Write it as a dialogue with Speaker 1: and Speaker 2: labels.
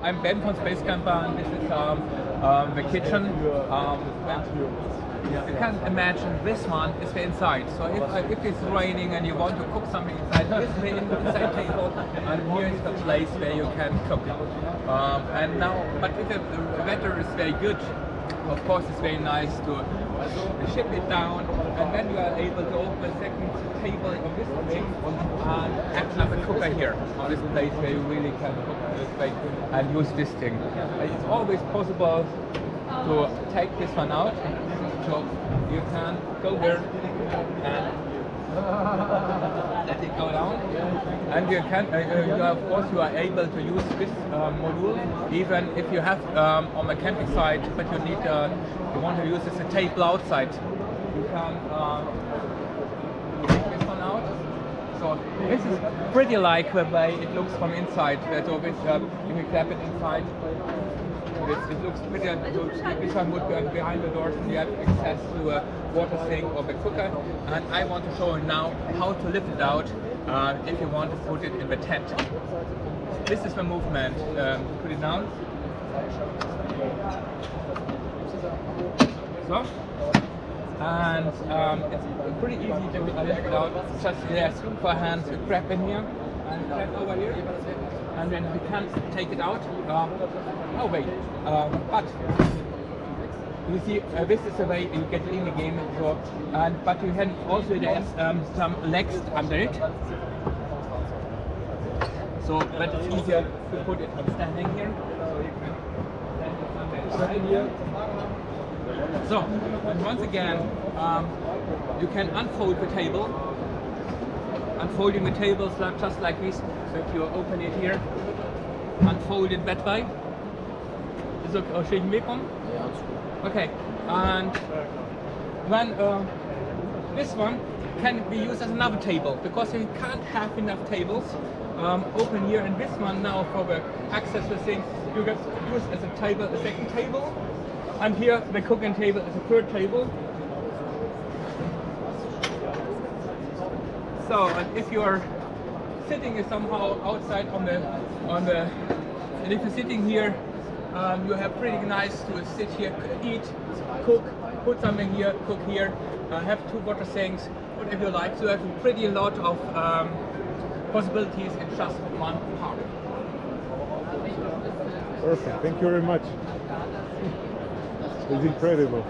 Speaker 1: I'm Ben from SpaceCamper, and this is the kitchen. You can imagine this one is the inside. So if it's raining and you want to cook something inside, this is the inside table, and here is the place where you can cook. But if the weather is very good, of course it's very nice to ship it down, and then you are able to open a second table of this thing and have another cooker here on this place where you really can cook this way and use this thing. It's always possible to take this one out, so you can go there and let it go down, and you can of course you are able to use this module even if you have on the camping site, but you need you want to use this a table outside. You can take this one out. So this is pretty like the way it looks from inside. So if you clap it inside, it looks pretty good. This one would be behind the doors, and you have access to a water sink or the cooker. And I want to show you now how to lift it out if you want to put it in the tent. This is the movement. Put it down. So. And it's pretty easy to lift it out. Just there's for hands, you grab in here and grab over here, and then you can take it out. Oh wait, but you see, this is the way you get in the game. So, but you can also there's some legs under it, so that it's easier to put it standing here. So you can stand it here. So, and once again, you can unfold the table. Unfolding the table is just like this. So if you open it here, unfold it that way. Is it okay? Okay, and then this one can be used as another table, because you can't have enough tables. Open here, and this one now for the access to things, you can use as a table, a second table. And here the cooking table is a third table. So, and if you're sitting somehow outside and if you're sitting here, you have pretty nice to sit here, eat, cook, put something here, cook here, have two water sinks, whatever you like. So you have a pretty lot of possibilities in just one part.
Speaker 2: Perfect. Thank you very much. It's incredible.